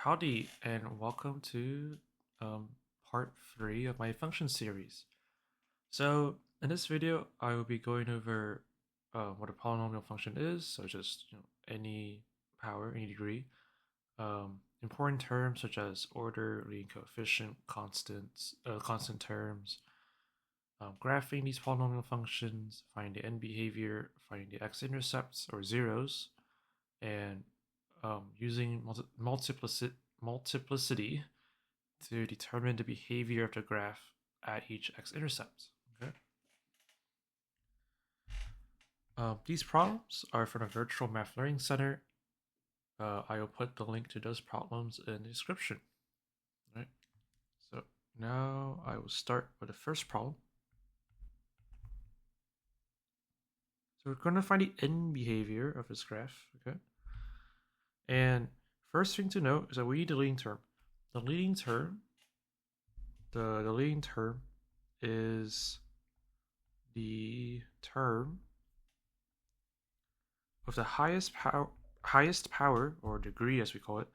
Howdy, and welcome to part 3 of my function series. So, in this video, I will be going over what a polynomial function is, so just any power, any degree. Important terms such as order, leading coefficient, constants, constant terms, graphing these polynomial functions, finding the end behavior, finding the x-intercepts or zeros, and using multiplicity to determine the behavior of the graph at each x-intercept. Okay. These problems are from the Virtual Math Learning Center. I will put the link to those problems in the description. All right. So now I will start with the first problem. So we're going to find the end behavior of this graph. Okay. And first thing to note is that we need the leading term. The leading term is the term with the highest power or degree, as we call it,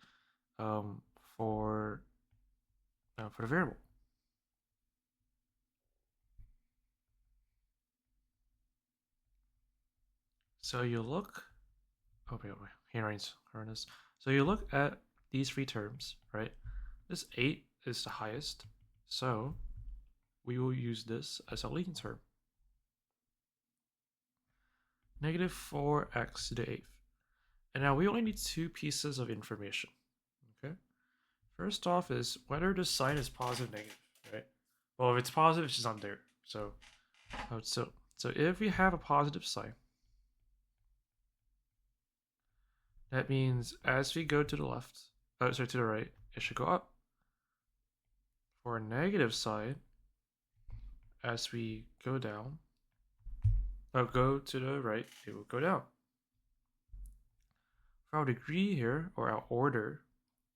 for the variable. So you look. Oh wait, handwriting's horrendous. So you look at these three terms, right? This 8 is the highest, so we will use this as a leading term. Negative 4x to the 8th. And now we only need two pieces of information. Okay. First off is whether the sign is positive or negative, right? Well, if it's positive, it's just not there. So if we have a positive sign, that means as we go to the left, to the right, it should go up. For a negative sign, as we go down, go to the right, it will go down. For our degree here, or our order,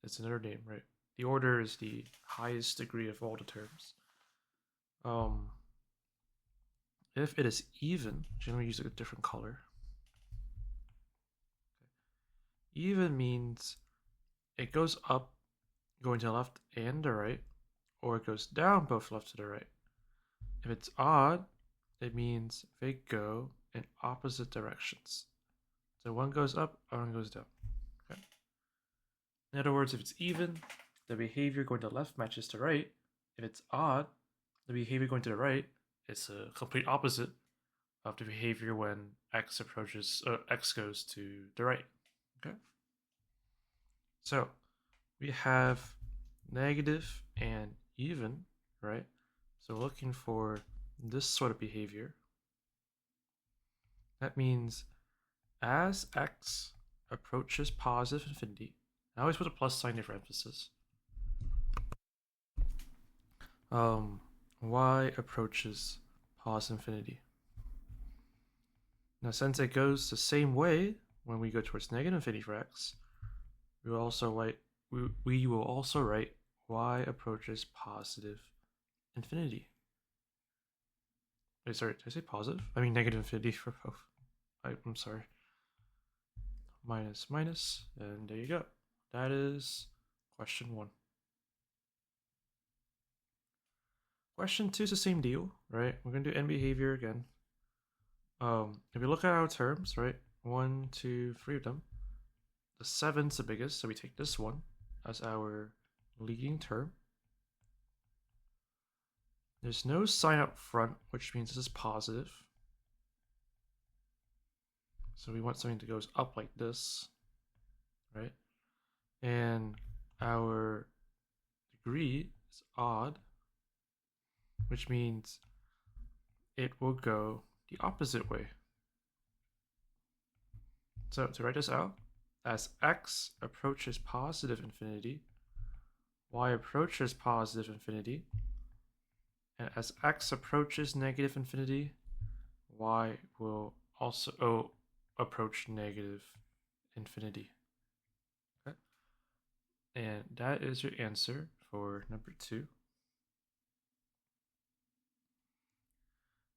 it's another name, right? The order is the highest degree of all the terms. If it is even, generally use a different color. Even means it goes up, going to the left and the right, or it goes down both left to the right. If it's odd, it means they go in opposite directions. So one goes up, one goes down. Okay. In other words, if it's even, the behavior going to the left matches to right. If it's odd, the behavior going to the right is a complete opposite of the behavior when x goes to the right. Okay. So we have negative and even, right? So looking for this sort of behavior. That means as x approaches positive infinity, I always put a plus sign there for emphasis. Y approaches positive infinity. Now, since it goes the same way when we go towards negative infinity for x, we will also write y approaches positive infinity. Wait, sorry, did I say positive? I mean negative infinity for both. I'm sorry. Minus, and there you go. That is question 1. Question 2 is the same deal, right? We're going to do end behavior again. If we look at our terms, right? 1, 2, 3 of them. The 7's the biggest, so we take this one as our leading term. There's no sign up front, which means this is positive. So we want something that goes up like this, right? And our degree is odd, which means it will go the opposite way. So to write this out, as x approaches positive infinity, y approaches positive infinity, and as x approaches negative infinity, y will also approach negative infinity. Okay? And that is your answer for number 2.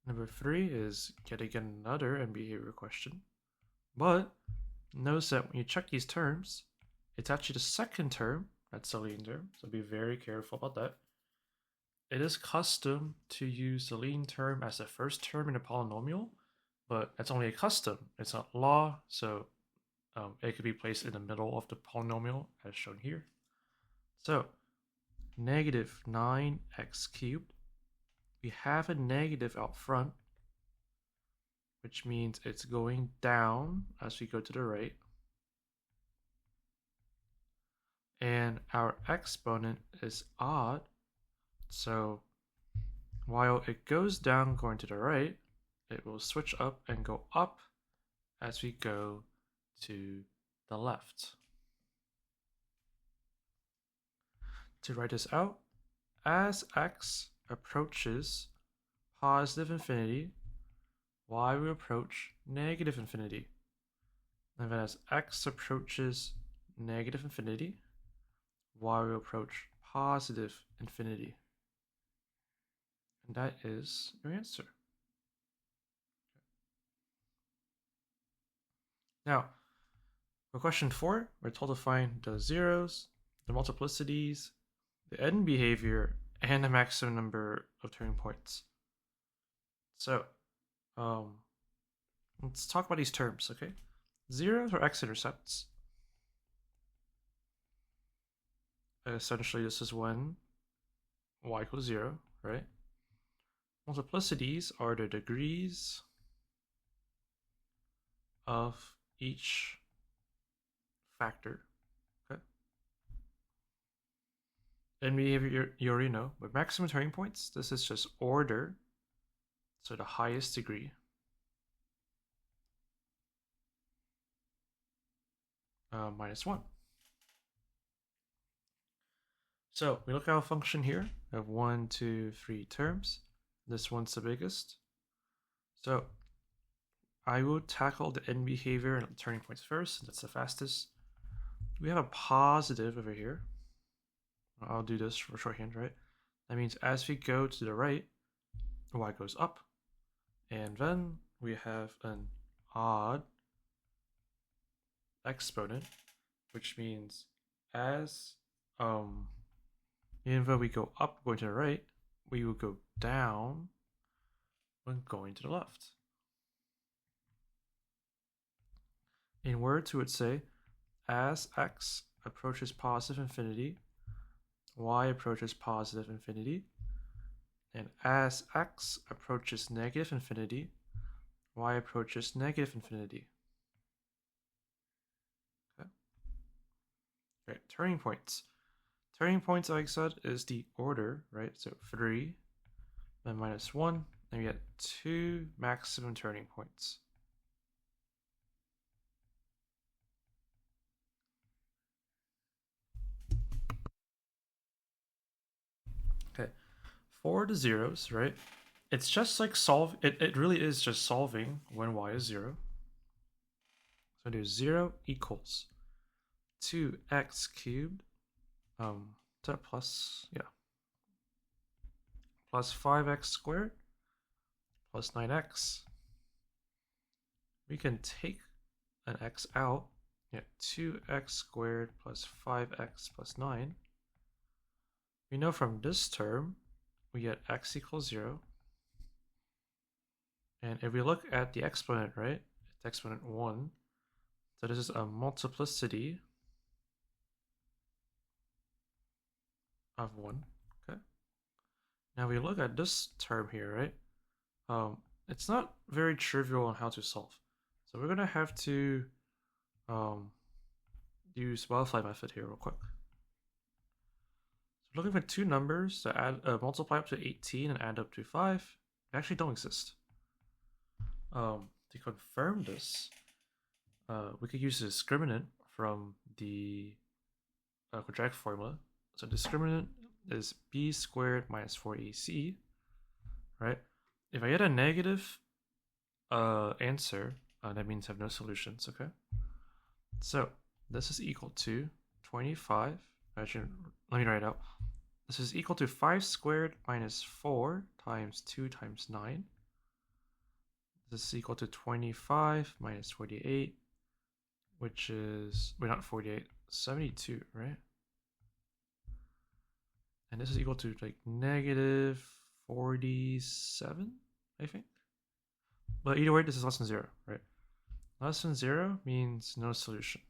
Number 3 is yet again another end behavior question, but notice that when you check these terms, it's actually the second term That's a leading term, so be very careful about that. It is custom to use the leading term as the first term in a polynomial, but it's only a custom. It's not law, so it could be placed in the middle of the polynomial as shown here. So negative 9x cubed. We have a negative out front, which means it's going down as we go to the right. And our exponent is odd, so while it goes down going to the right, it will switch up and go up as we go to the left. To write this out, as x approaches positive infinity, y will approach negative infinity. And then as x approaches negative infinity, y will approach positive infinity. And that is your answer. Now, for question 4, we're told to find the zeros, the multiplicities, the end behavior, and the maximum number of turning points. So, let's talk about these terms, okay? Zeros are x-intercepts. Essentially, this is when y equals 0, right? Multiplicities are the degrees of each factor, okay? And behavior you already know, but maximum turning points, this is just order, so the highest degree. Minus 1. So we look at our function here. We have 1, 2, 3 terms. This one's the biggest. So I will tackle the end behavior and turning points first. That's the fastest. We have a positive over here. I'll do this for shorthand, right? That means as we go to the right, y goes up. And then we have an odd exponent, which means as even though we go up going to the right, we will go down when going to the left. In words, we would say, as x approaches positive infinity, y approaches positive infinity, and as x approaches negative infinity, y approaches negative infinity. Okay. Right, turning points. Turning points, like I said, is the order, right? So 3, then minus 1, and we get 2 maximum turning points. Okay, for the zeros, right? It's just like it really is just solving when y is 0. So do 0 equals 2x cubed, is that plus, yeah, plus 5x squared plus 9x. We can take an x out, get 2x squared plus 5x plus 9. We know from this term, we get x equals 0. And if we look at the exponent, right, it's exponent 1. So this is a multiplicity of 1, okay? Now we look at this term here, right? It's not very trivial on how to solve. So we're gonna have to use multiply method here real quick. So looking for two numbers that add multiply up to 18 and add up to 5, they actually don't exist. To confirm this, we could use the discriminant from the quadratic formula. So discriminant is b squared minus 4ac, right? If I get a negative answer, that means I have no solutions, okay? So this is equal to 25. Actually, let me write it out. This is equal to 5 squared minus 4 times 2 times 9. This is equal to 25 minus 48, which is, wait, not 48, 72, right? And this is equal to like negative 47, I think. But either way, this is less than 0, right? Less than 0 means no solution.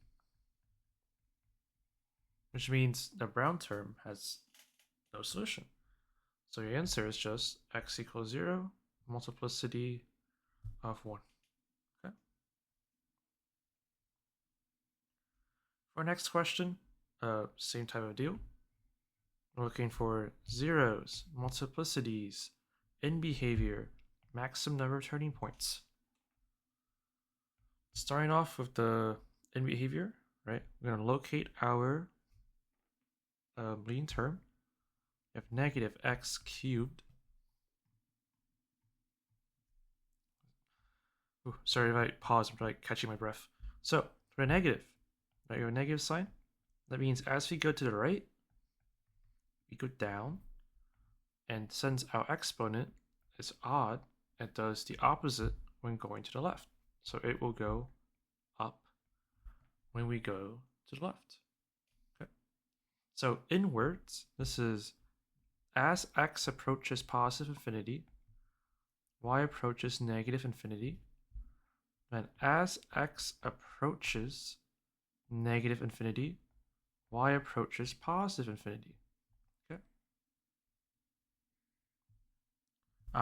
Which means the brown term has no solution. So your answer is just x equals 0, multiplicity of 1. Okay. For our next question, same type of deal. We're looking for zeros, multiplicities, in behavior, maximum number of turning points. Starting off with the in behavior, right? We're going to locate our leading term. We have negative x cubed. Ooh, sorry if I pause, I'm like catching my breath. So for a negative, right, you have a negative sign. That means as we go to the right, we go down, and since our exponent is odd, it does the opposite when going to the left. So it will go up when we go to the left. Okay. So inwards, this is as x approaches positive infinity, y approaches negative infinity. And as x approaches negative infinity, y approaches positive infinity. Okay.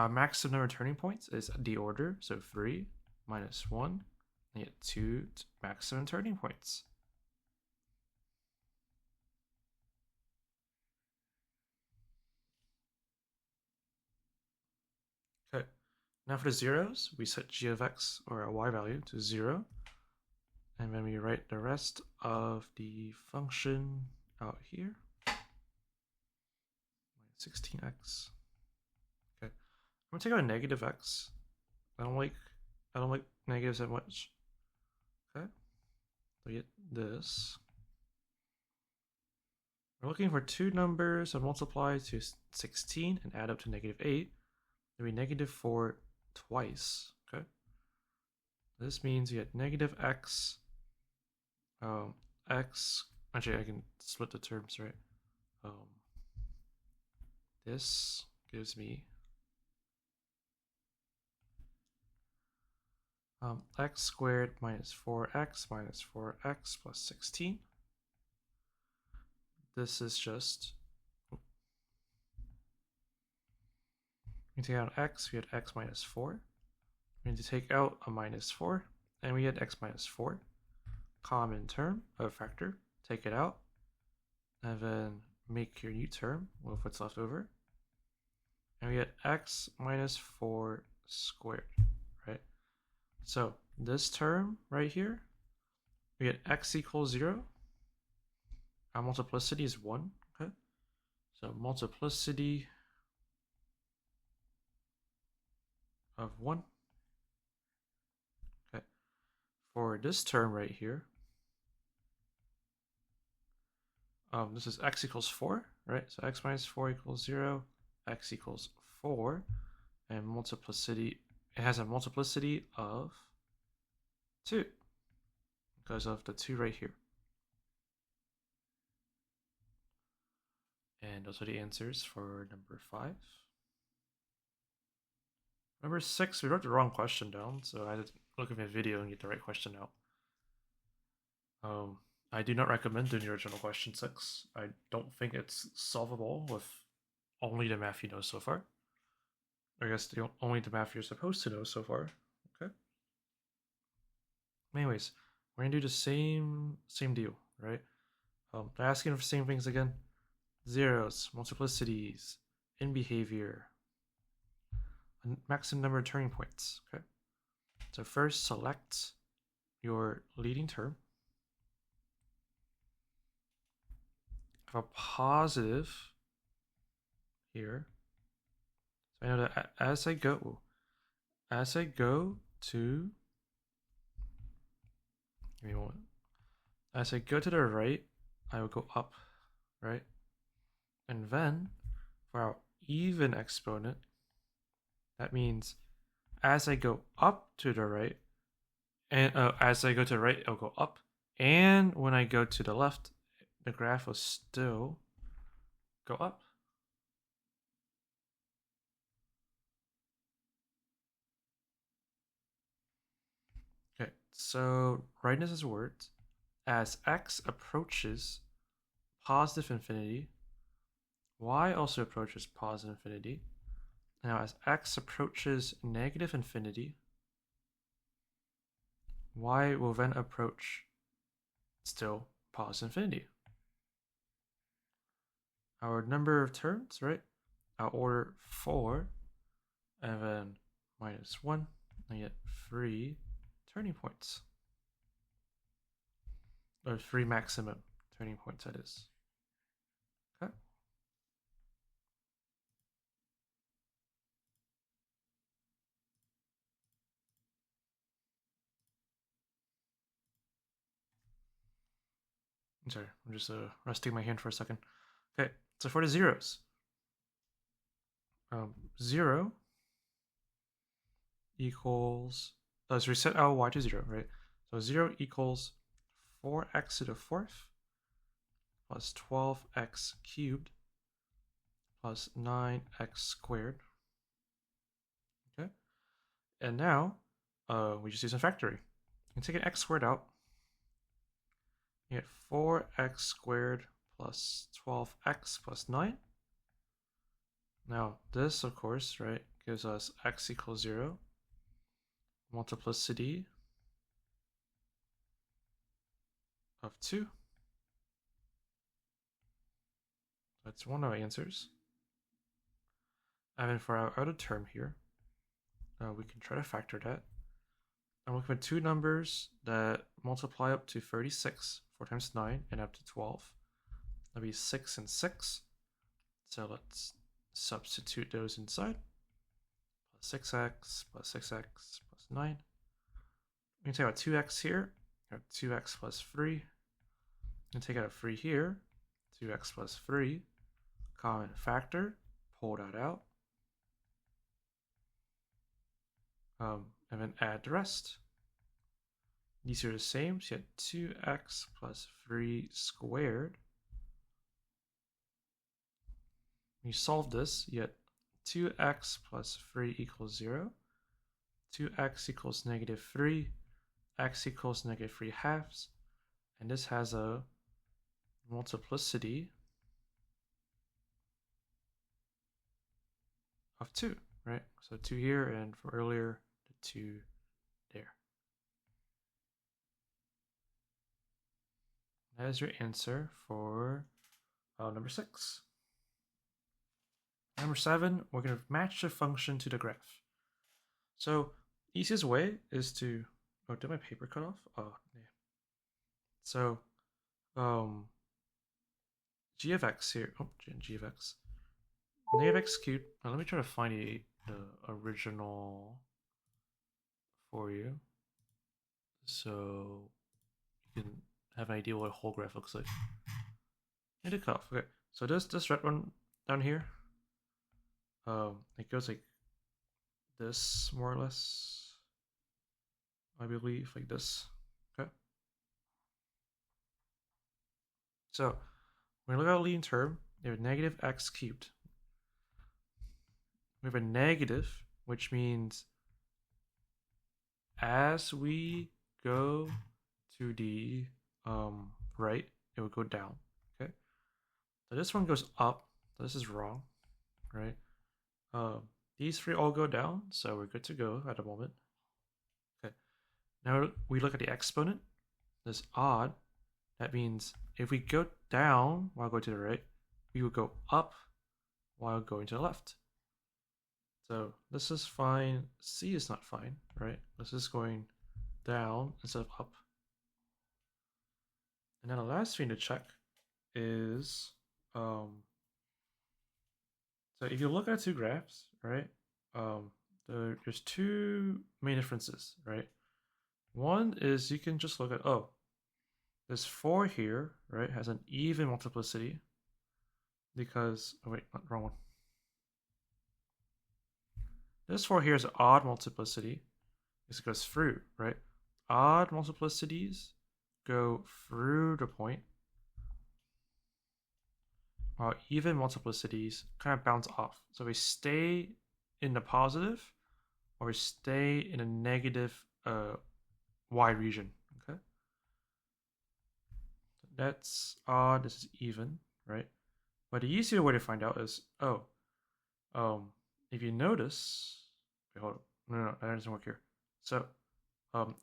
Maximum number of turning points is the order, so 3 minus 1, and get 2 maximum turning points. Okay, now for the zeros, we set g of x, or a y value, to 0, and then we write the rest of the function out here. 16x. Okay, I'm gonna take out a negative x. I don't like negatives that much. Okay, so get this. We're looking for two numbers that multiply to 16 and add up to negative 8. It'll be negative 4 twice. Okay, this means you get negative x. X. Actually, I can split the terms, right? This gives me x squared minus 4x plus 16. This is just, we take out x, we had x minus 4. We need to take out a minus 4, and we had x minus 4. Common term of factor, take it out, and then make your new term with what's left over. And we get x minus 4 squared, right? So this term right here, we get x equals 0. Our multiplicity is 1, okay? So multiplicity of 1. Okay. For this term right here, this is x equals 4, right? So x minus 4 equals 0, x equals 4, and multiplicity, it has a multiplicity of 2 because of the 2 right here. And those are the answers for number 5. Number 6, we wrote the wrong question down, so I had to look at my video and get the right question out. I do not recommend doing the original question 6. I don't think it's solvable with only the math you know so far. I guess only the math you're supposed to know so far. Okay. Anyways, we're gonna do the same deal, right? They're asking for the same things again. Zeros, multiplicities, in behavior, maximum number of turning points. Okay. So first, select your leading term. Have a positive here. So I know that as I go to, give me a moment. As I go to the right, I will go up, right? And then for our even exponent, that means as I go up to the right, and as I go to the right, it'll go up. And when I go to the left, the graph will still go up. So writing this as words, as x approaches positive infinity, y also approaches positive infinity. Now as x approaches negative infinity, y will then approach still positive infinity. Our number of terms, right? I'll order 4, and then -1, and get 3 turning points. Or 3 maximum turning points, that is. Okay. I'm sorry, I'm just resting my hand for a second. Okay, so for the zeros, 0 equals, let's reset our y to 0, right? So 0 equals 4x to the 4th plus 12x cubed plus 9x squared. Okay, and now we just use a factory. You can take an x squared out. You get 4x squared plus 12x plus 9. Now this, of course, right, gives us x equals 0. Multiplicity of 2. That's one of our answers. And then for our other term here, we can try to factor that. I'm looking at two numbers that multiply up to 36, 4 times 9, and up to 12. That'll be 6 and 6. So let's substitute those inside. Plus 6x plus 6x plus 9. We can take out 2x here. We have 2x plus 3. We can take out 3 here. 2x plus 3. Common factor. Pull that out. And then add the rest. These are the same, so you have 2x plus 3 squared. When you solve this, you get 2x plus 3 equals 0. 2x equals -3. X equals -3 halves. And this has a multiplicity of 2, right? So 2 here, and from earlier, the 2 there. That is your answer for number 6. Number 7, we're going to match the function to the graph. So easiest way is to, oh, did my paper cut off? Oh, yeah. So g of x here, oh, g of x, -x cubed. Now let me try to find the original for you, so you can have an idea what a whole graph looks like. And it cut off. Okay, so this red one down here, it goes like this, more or less, I believe, like this. Okay, so when we look at a leading term, we have -x cubed. We have a negative, which means as we go to the right, it will go down. Okay, so this one goes up, so this is wrong, right? These 3 all go down, so we're good to go at the moment. Okay, now we look at the exponent. This odd, that means if we go down while going to the right, we would go up while going to the left. So this is fine. C is not fine, right? This is going down instead of up. And then the last thing to check is, so if you look at 2 graphs, right, there's 2 main differences, right? One is you can just look at, oh, this 4 here, right, has an even multiplicity because, oh wait, not wrong one. This 4 here is an odd multiplicity because it goes through, right? Odd multiplicities go through the point, while even multiplicities kind of bounce off. So we stay in the positive or we stay in a negative y region. Okay, that's odd. This is even, right? But the easier way to find out is if you notice, wait, hold on, no, that doesn't work here. So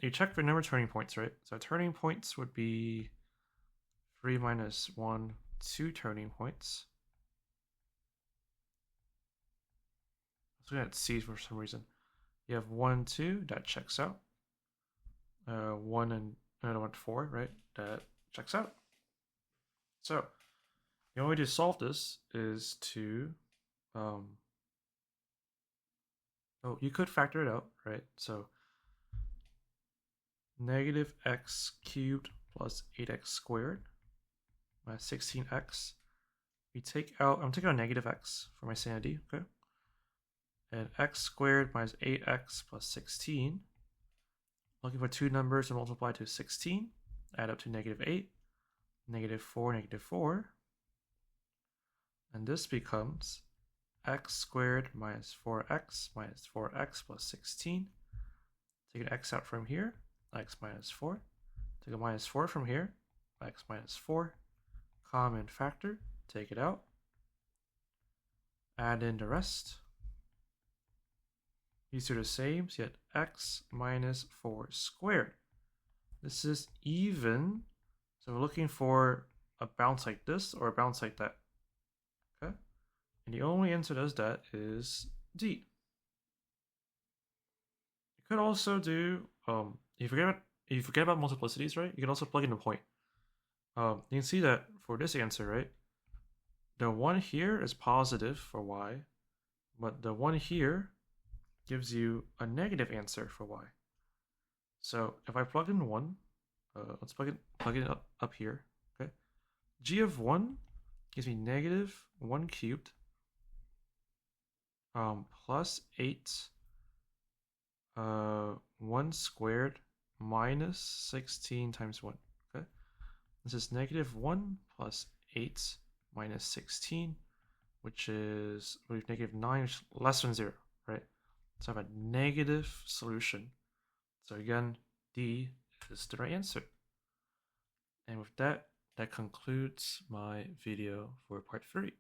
you check for number of turning points, right? So turning points would be 3 minus 1, 2 turning points. Let's look at C for some reason. You have 1, 2, that checks out. 1 and another one, 4, right? That checks out. So the only way to solve this is to, you could factor it out, right? So negative x cubed plus 8x squared minus 16x. We take out, I'm taking out negative x for my sanity, okay? And x squared minus 8x plus 16. Looking for two numbers to multiply to 16. Add up to negative 8, negative 4, negative 4. And this becomes x squared minus 4x plus 16. Take an x out from here, x minus 4. Take a minus 4 from here, x minus 4. Common factor, take it out. Add in the rest. These are the same, so you get x minus 4 squared. This is even, so we're looking for a bounce like this or a bounce like that. Okay? And the only answer that does that is D. You could also do, if you forget about multiplicities, right? You can also plug in a point. You can see that for this answer, right? The one here is positive for y, but the one here gives you a negative answer for y. So if I plug in 1, let's plug it up here, okay? G of 1 gives me negative 1 cubed plus 8 1 squared minus 16 times 1, okay? This is negative 1 plus 8 minus 16, which is negative 9, which is less than 0, right? So I have a negative solution. So again, D is the right answer. And with that, that concludes my video for part 3.